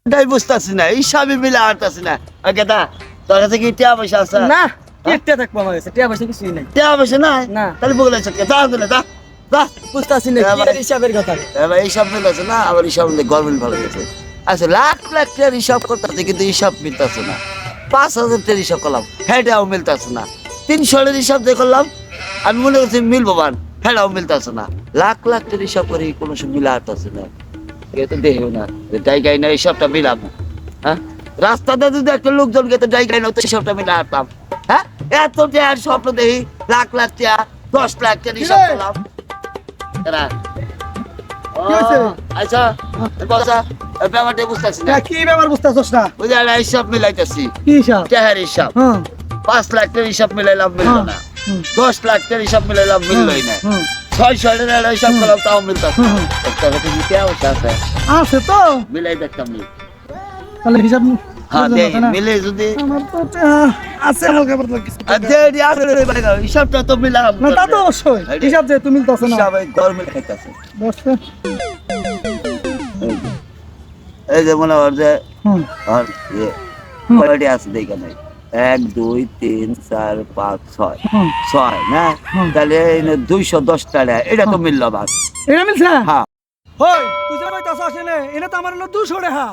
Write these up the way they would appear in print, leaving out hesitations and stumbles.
এটাই বুঝতেছি না, হিসাবে মিলে আনতেছি না। ওকে দা, তোর কাছে কি টিয়া পয়সা আছে? না টিয়া থাকবো আমার কাছে, টিয়া পয়সা কিছুই নাই। টিয়া পয়সা নাই? না। তাহলে বলে চকে দা দিলে দা দা। বুঝতেছি না কি এর হিসাবের কথা। এবার হিসাব মিলতেছে না, আবার হিসাব মিলে গভর্নমেন্ট ভালো গেছে। আচ্ছা লাখ লাখ টাকার হিসাব করতেছে কিন্তু হিসাব মিলতেছে না। 5,000 টাকার হিসাব করলাম, হেটাও মিলতেছে না। 300 এর হিসাব দিয়ে করলাম, আমি মনে করছি মিলবো বান, হেটাও মিলতেছে না। লাখ লাখ টাকার হিসাব করি কোনো সময় মিলা আসতেছে না। এ তো দেখো না, জায়গায় না হিসাবটা মিলাম। হ্যাঁ, রাস্তাতে যদি একটা লোকজনকে তো জায়গায় না তো হিসাবটা মিলা আসতাম। হ্যাঁ, এত টাকার স্বপ্ন দেখি, লাখ লাখ টাকা, 10 লাখ টাকার হিসাব করলাম। এরা হয়েছে? আচ্ছা বসা, ব্যাপারটা বুঝতেছি না। কি ব্যাপার বুঝতেছস না? ওই যে একটা হিসাব মিলাইতেছি, কি হিসাব? টাকার হিসাব। হ্যাঁ 5 লাখ টাকার হিসাব মিলাইলাম, মিললো না। 10 লাখ টাকার হিসাব মিলাইলাম, মিললোই না। 600 টাকার হিসাব করলাম, তাও মিলতেছে না। একটা কথা কি টাকা পয়সা আছে? আছে তো, মিলাই দেখতাম নি। তাহলে হিসাব হ্যাঁ দেখ, মিলে যদি আমার তো আছে হালকা পাতলা কিছু। আচ্ছা রে ভাই, হিসাবটা তো মিলাম। না তা তো অবশ্যই, হিসাব যে তুমি মিলতেছ না। হিসাব গরমে খাইতেছে। বসতে। এই যে মনে হয় যে হুম আর ইয়ে কয়টি আছে দেখে নাই, 1 2 3 4 5 6 হুম 6 না? হুম। তাহলে 210 টাকা, এটা তো মিললো বাস। এটা মিলছে? হ্যাঁ। হই তুই যে কইতাছ আসেনে এনে তো আমার হলো 200 টাকা।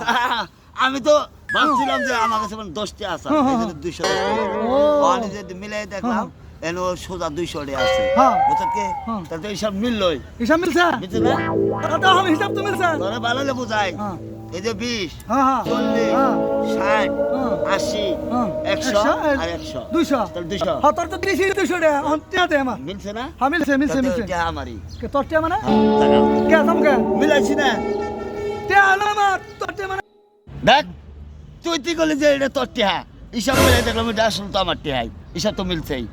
আমি তো ভাবছিলাম যে আমার কাছে 10 টা আছে, হ্যাঁ, এই হ্যাঁ। জন্য 200 ও। টাকা যদি মিলাই দেখলাম এনো সোজা 200 টাকা আছে। হ্যাঁ। বুঝছ কি? হ্যাঁ। তাহলে তো এইসব মিললোই, হিসাব মিলছে? বুঝছ না? দাদা আমি হিসাব তো মিলছে। তোরা ভালো le বুঝাই। হ্যাঁ এই যে 20 হ্যাঁ হ্যাঁ 40 হ্যাঁ 60 হ্যাঁ 80 হ্যাঁ 100 আর 100 200 তাহলে 200 হ্যাঁ তোর তো 200 টাকা অন্তে দে আমার। মিলছে না? হ্যাঁ মিলছে মিলছে তাহলে মিলছে। ওইটা আমারই। কে তোর টাকা মানে? দাঁড়াও। কে তোমাকে? মিলাইছি না? টাকা হলো আমার, তোর টাকা মানে? দেখ, তুই তুই করলি যে এটা তোর টেহা, হিসাব মিলাই দেখলাম এটা আসলে তো আমার টেহাই, হিসাব তো মিলছেই।